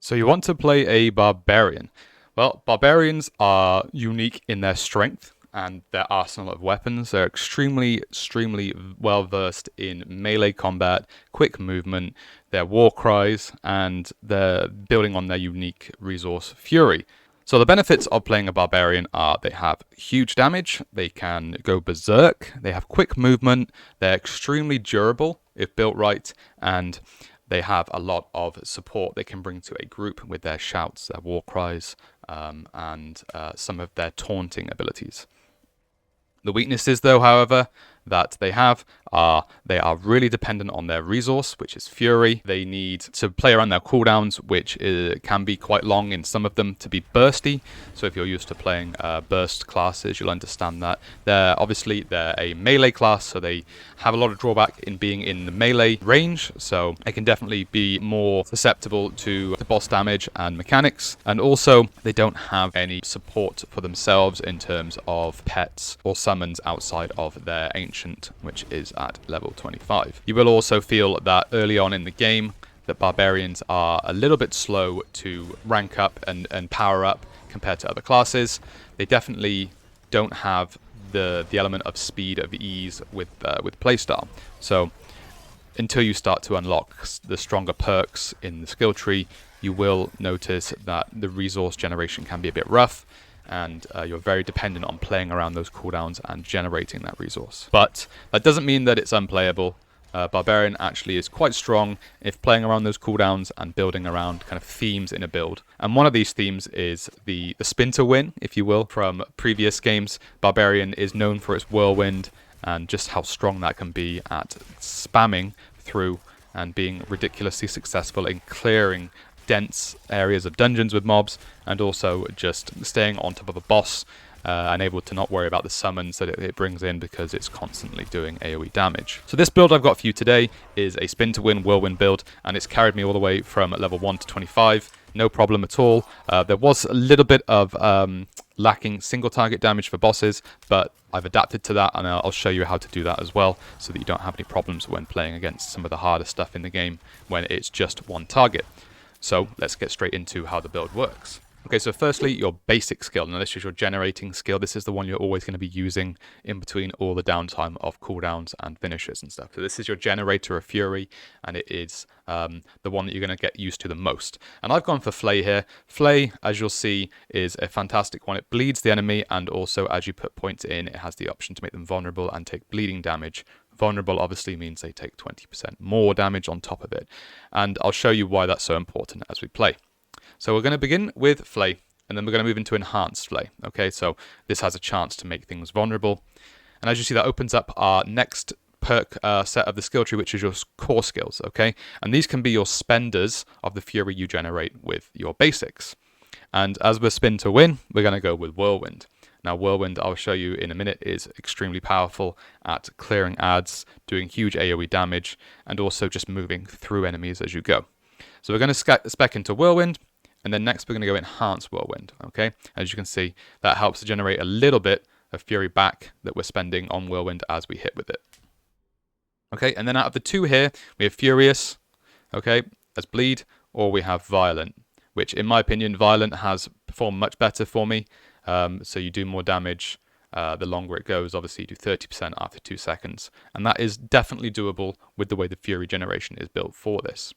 So you want to play a Barbarian. Well, Barbarians are unique in their strength and their arsenal of weapons. They're extremely well versed in melee combat, quick movement, their war cries, and they're building on their unique resource Fury. So the benefits of playing a Barbarian are they have huge damage, they can go berserk, they have quick movement, they're extremely durable if built right, and they have a lot of support they can bring to a group with their shouts, their war cries, and some of their taunting abilities. The weaknesses, though, however, that they have are they are really dependent on their resource, which is Fury. They need to play around their cooldowns, which can be quite long in some of them to be bursty. So if you're used to playing burst classes, you'll understand that. They're a melee class, so they have a lot of drawback in being in the melee range. So they can definitely be more susceptible to the boss damage and mechanics. And also, they don't have any support for themselves in terms of pets or summons outside of their ancient, which is at level 25. You will also feel that early on in the game that Barbarians are a little bit slow to rank up and power up compared to other classes. They definitely don't have the element of speed, of ease with playstyle. So until you start to unlock the stronger perks in the skill tree, you will notice that the resource generation can be a bit rough, and you're very dependent on playing around those cooldowns and generating that resource. But that doesn't mean that it's unplayable. Barbarian actually is quite strong if playing around those cooldowns and building around kind of themes in a build. And one of these themes is the spin to win, if you will, from previous games. Barbarian is known for its whirlwind and just how strong that can be at spamming through and being ridiculously successful in clearing dense areas of dungeons with mobs, and also just staying on top of a boss and able to not worry about the summons that it brings in because it's constantly doing AoE damage. So this build I've got for you today is a spin to win whirlwind build, and it's carried me all the way from level 1 to 25, no problem at all. There was a little bit of lacking single target damage for bosses, but I've adapted to that, and I'll show you how to do that as well so that you don't have any problems when playing against some of the harder stuff in the game when it's just one target. So let's get straight into how the build works. Okay, so firstly, your basic skill. Now this is your generating skill. This is the one you're always going to be using in between all the downtime of cooldowns and finishes and stuff. So this is your generator of Fury, and it is the one that you're going to get used to the most. And I've gone for Flay here. Flay, as you'll see, is a fantastic one. It bleeds the enemy, and also as you put points in, it has the option to make them vulnerable and take bleeding damage. Vulnerable obviously means they take 20% more damage on top of it. And I'll show you why that's so important as we play. So we're going to begin with Flay, and then we're going to move into Enhanced Flay. Okay, so this has a chance to make things vulnerable. And as you see, that opens up our next perk set of the skill tree, which is your core skills. Okay, and these can be your spenders of the Fury you generate with your basics. And as we're spin to win, we're going to go with Whirlwind. Now, Whirlwind, I'll show you in a minute, is extremely powerful at clearing adds, doing huge AoE damage, and also just moving through enemies as you go. So we're going to spec into Whirlwind, and then next we're going to go Enhance Whirlwind. Okay, as you can see, that helps to generate a little bit of Fury back that we're spending on Whirlwind as we hit with it. Okay, and then out of the two here, we have Furious, okay, as Bleed, or we have Violent, which in my opinion, Violent has performed much better for me. So you do more damage the longer it goes. Obviously, you do 30% after 2 seconds. And that is definitely doable with the way the Fury generation is built for this.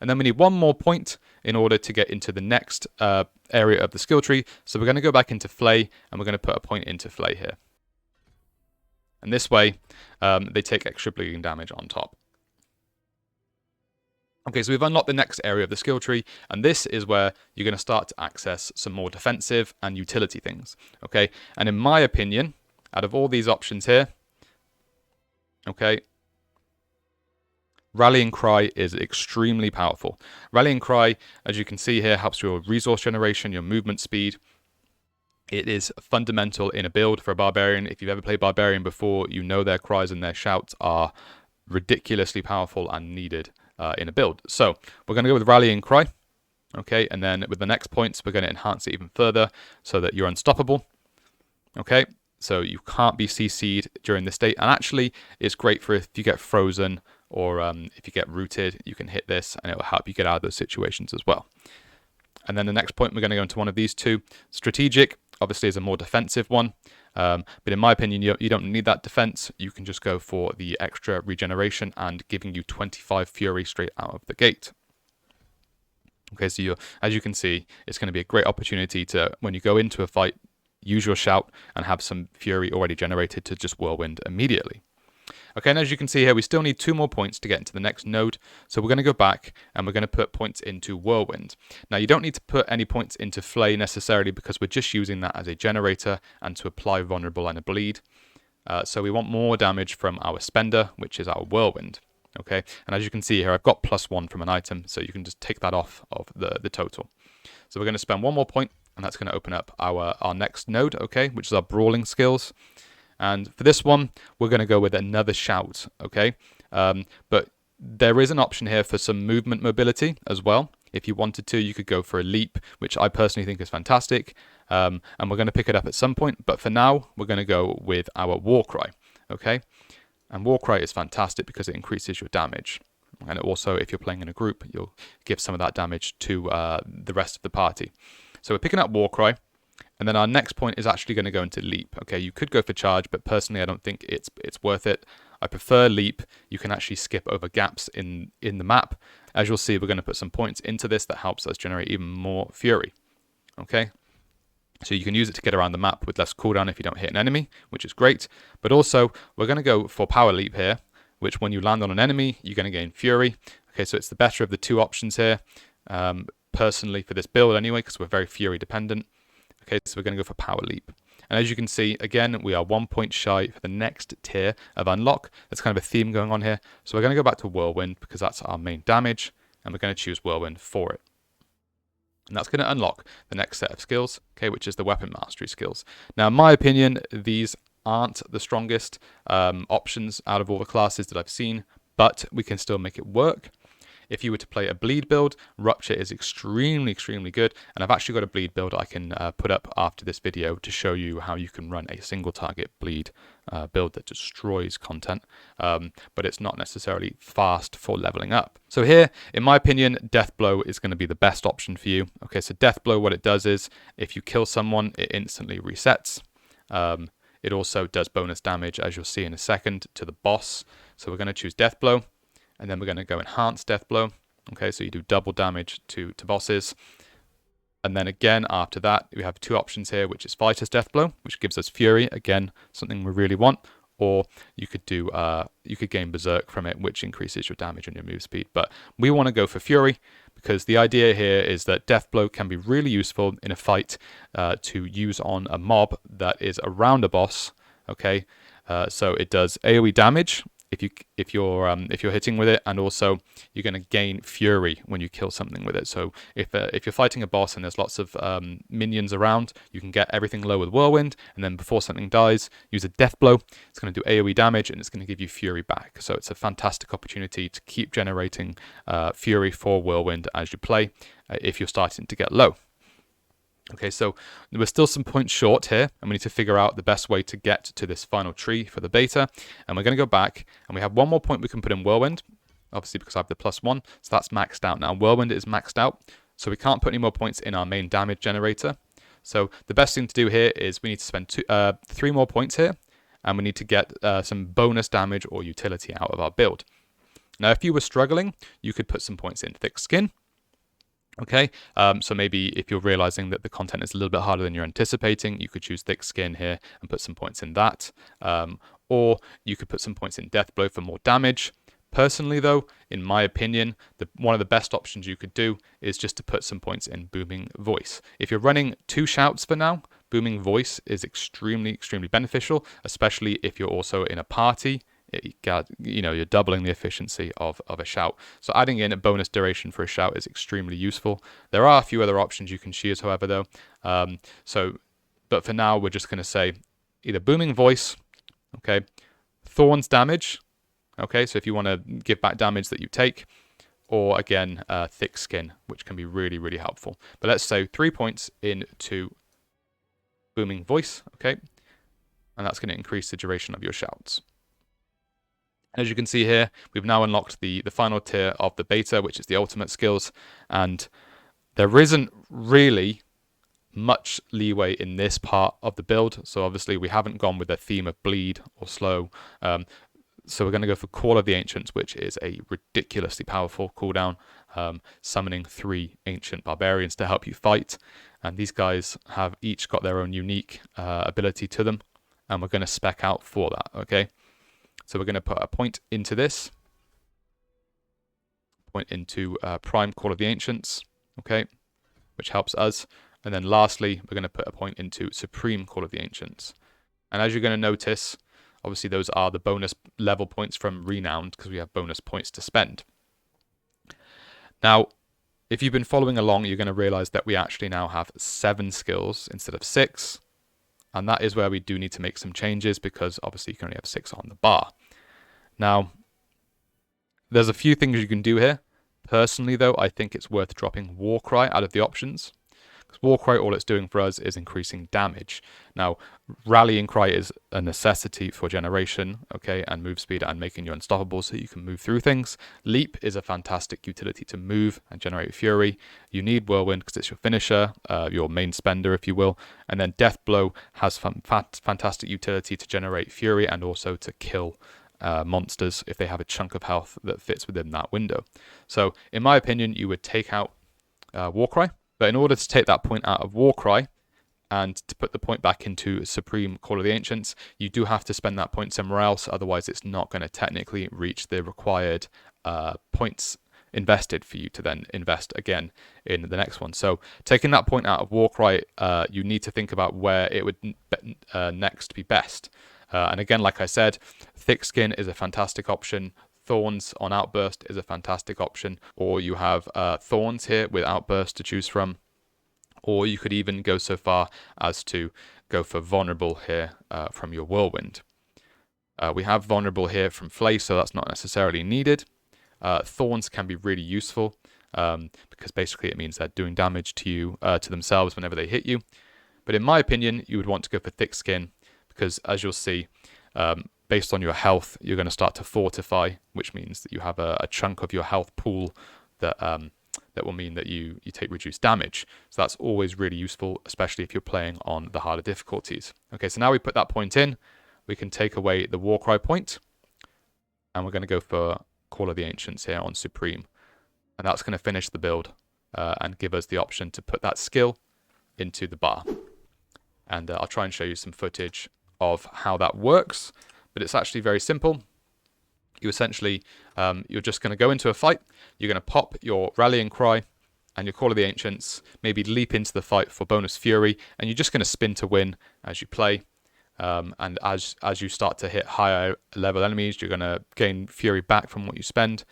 And then we need one more point in order to get into the next area of the skill tree. So we're going to go back into Flay, and we're going to put a point into Flay here. And this way, they take extra bleeding damage on top. Okay, so we've unlocked the next area of the skill tree, and this is where you're going to start to access some more defensive and utility things, okay? And in my opinion, out of all these options here, okay, Rallying Cry is extremely powerful. Rallying Cry, as you can see here, helps your resource generation, your movement speed. It is fundamental in a build for a Barbarian. If you've ever played Barbarian before, you know their cries and their shouts are ridiculously powerful and needed in a build. So we're going to go with Rallying Cry, okay, and then with the next points we're going to enhance it even further so that you're unstoppable. Okay, so you can't be CC'd during this state, and actually it's great for if you get frozen or if you get rooted, you can hit this and it will help you get out of those situations as well. And then the next point, we're going to go into one of these two. Strategic, obviously, is a more defensive one. But in my opinion, you don't need that defense. You can just go for the extra regeneration and giving you 25 fury straight out of the gate. Okay, so as you can see, it's going to be a great opportunity to, when you go into a fight, use your shout and have some fury already generated to just whirlwind immediately. Okay, and as you can see here, we still need 2 more points to get into the next node. So we're going to go back and we're going to put points into whirlwind. Now, you don't need to put any points into flay necessarily because we're just using that as a generator and to apply vulnerable and a bleed. So we want more damage from our spender, which is our whirlwind. Okay, and as you can see here, I've got +1 from an item, so you can just take that off of the total. So we're going to spend 1 more point, and that's going to open up our next node, okay, which is our brawling skills. And for this one, we're going to go with another shout, okay? But there is an option here for some movement mobility as well. If you wanted to, you could go for a leap, which I personally think is fantastic. And we're going to pick it up at some point. But for now, we're going to go with our war cry, okay? And war cry is fantastic because it increases your damage. And also, if you're playing in a group, you'll give some of that damage to the rest of the party. So we're picking up war cry. And then our next point is actually going to go into leap. Okay, you could go for charge, but personally I don't think it's worth it. I prefer leap. You can actually skip over gaps in the map. As you'll see, we're going to put some points into this that helps us generate even more fury. Okay, so you can use it to get around the map with less cooldown if you don't hit an enemy, which is great. But also, we're going to go for power leap here, which when you land on an enemy, you're going to gain fury. Okay, so it's the better of the 2 options here, personally for this build anyway, because we're very fury dependent. Okay, so we're going to go for power leap. And as you can see, again, we are 1 point shy for the next tier of unlock. There's kind of a theme going on here. So we're going to go back to whirlwind because that's our main damage. And we're going to choose whirlwind for it. And that's going to unlock the next set of skills, okay, which is the weapon mastery skills. Now, in my opinion, these aren't the strongest options out of all the classes that I've seen, but we can still make it work. If you were to play a bleed build, Rupture is extremely, extremely good. And I've actually got a bleed build I can put up after this video to show you how you can run a single target bleed build that destroys content. But it's not necessarily fast for leveling up. So here, in my opinion, Death Blow is going to be the best option for you. Okay, so Death Blow, what it does is if you kill someone, it instantly resets. It also does bonus damage, as you'll see in a second, to the boss. So we're going to choose Death Blow. And then we're going to go enhance Death Blow. Okay, so you do double damage to bosses. And then again, after that, we have 2 options here, which is Fighter's Death Blow, which gives us Fury. Again, something we really want. Or you could do, you could gain Berserk from it, which increases your damage and your move speed. But we want to go for Fury because the idea here is that Death Blow can be really useful in a fight to use on a mob that is around a boss. Okay, so it does AoE damage if you're hitting with it, and also you're going to gain fury when you kill something with it. So if you're fighting a boss and there's lots of minions around, you can get everything low with whirlwind, and then before something dies, use a death blow. It's going to do AoE damage and it's going to give you fury back. So it's a fantastic opportunity to keep generating fury for whirlwind as you play if you're starting to get low. Okay, so we're still some points short here, and we need to figure out the best way to get to this final tree for the beta. And we're going to go back, and we have 1 more point we can put in Whirlwind, obviously because I have the +1, so that's maxed out. Now, Whirlwind is maxed out, so we can't put any more points in our main damage generator. So the best thing to do here is we need to spend 3 more points here, and we need to get some bonus damage or utility out of our build. Now, if you were struggling, you could put some points in Thick Skin. Okay, so maybe if you're realizing that the content is a little bit harder than you're anticipating, you could choose Thick Skin here and put some points in that. Or you could put some points in Death Blow for more damage. Personally, though, in my opinion, one of the best options you could do is just to put some points in Booming Voice. If you're running 2 shouts for now, Booming Voice is extremely, extremely beneficial, especially if you're also in a party. You're doubling the efficiency of a shout. So adding in a bonus duration for a shout is extremely useful. There are a few other options you can choose, however, though. But for now, we're just going to say either Booming Voice, okay, Thorns damage, okay, so if you want to give back damage that you take, or again, Thick Skin, which can be really, really helpful. But let's say 3 points into Booming Voice, okay, and that's going to increase the duration of your shouts. As you can see here, we've now unlocked the final tier of the beta, which is the ultimate skills, and there isn't really much leeway in this part of the build. So obviously we haven't gone with a theme of bleed or slow. So we're going to go for Call of the Ancients, which is a ridiculously powerful cooldown, summoning 3 ancient barbarians to help you fight. And these guys have each got their own unique ability to them, and we're going to spec out for that, okay? So we're going to put a point into this, point into Prime Call of the Ancients, okay, which helps us. And then lastly, we're going to put a point into Supreme Call of the Ancients. And as you're going to notice, obviously those are the bonus level points from Renowned, because we have bonus points to spend. Now, if you've been following along, you're going to realize that we actually now have 7 skills instead of 6. And that is where we do need to make some changes, because obviously you can only have 6 on the bar. Now, there's a few things you can do here. Personally, though, I think it's worth dropping Warcry out of the options. Because Warcry, all it's doing for us is increasing damage. Now, Rallying Cry is a necessity for generation, okay, and move speed and making you unstoppable so you can move through things. Leap is a fantastic utility to move and generate fury. You need Whirlwind because it's your finisher, your main spender, if you will. And then Death Blow has fantastic utility to generate fury and also to kill monsters if they have a chunk of health that fits within that window. So, in my opinion, you would take out Warcry. But in order to take that point out of Warcry and to put the point back into Supreme Call of the Ancients, you do have to spend that point somewhere else. Otherwise, it's not going to technically reach the required points invested for you to then invest again in the next one. So taking that point out of Warcry, you need to think about where it would next be best. And again, like I said, Thick Skin is a fantastic option. Thorns on Outburst is a fantastic option, or you have Thorns here with Outburst to choose from, or you could even go so far as to go for Vulnerable here from your Whirlwind. We have Vulnerable here from Flay, so that's not necessarily needed. Thorns can be really useful because basically it means they're doing damage to you, to themselves whenever they hit you. But in my opinion, you would want to go for Thick Skin because, as you'll see, based on your health, you're going to start to fortify, which means that you have a chunk of your health pool that that will mean that you take reduced damage. So that's always really useful, especially if you're playing on the harder difficulties. Okay, so now we put that point in, we can take away the Warcry point, and we're going to go for Call of the Ancients here on Supreme. And that's going to finish the build and give us the option to put that skill into the bar. And I'll try and show you some footage of how that works. But it's actually very simple. You essentially, you're just going to go into a fight. You're going to pop your Rallying Cry and your Call of the Ancients, maybe leap into the fight for bonus fury, and you're just going to spin to win as you play. And as you start to hit higher level enemies, you're going to gain fury back from what you spend.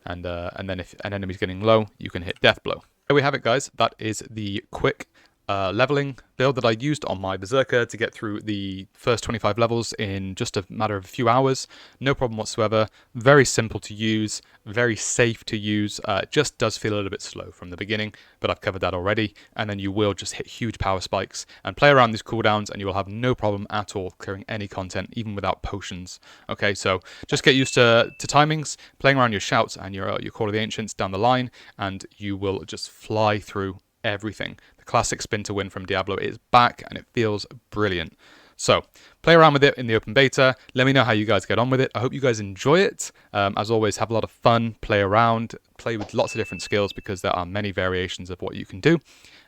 And then if an enemy's getting low, you can hit Death Blow. There we have it, guys. That is the quick leveling build that I used on my Berserker to get through the first 25 levels in just a matter of a few hours. No problem whatsoever. Very simple to use, very safe to use. It just does feel a little bit slow from the beginning, but I've covered that already. And then you will just hit huge power spikes and play around these cooldowns, and you will have no problem at all clearing any content, even without potions. Okay, so just get used to timings, playing around your shouts and your Call of the Ancients down the line, and you will just fly through everything. The classic spin to win from Diablo is back, and it feels brilliant. So play around with it in the open beta. Let me know how you guys get on with it. I hope you guys enjoy it. As always, have a lot of fun, play around, play with lots of different skills because there are many variations of what you can do.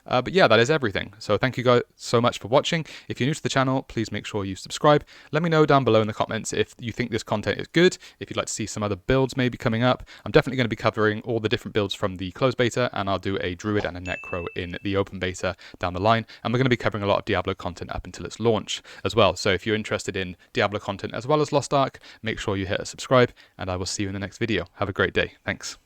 But yeah, that is everything. So thank you guys so much for watching. If you're new to the channel, please make sure you subscribe. Let me know down below in the comments if you think this content is good, if you'd like to see some other builds maybe coming up. I'm definitely going to be covering all the different builds from the closed beta, and I'll do a Druid and a Necro in the open beta down the line. And we're going to be covering a lot of Diablo content up until its launch as well. So if you're interested in Diablo content as well as Lost Ark, make sure you hit subscribe, and I will see you in the next video. Have a great day. Thanks.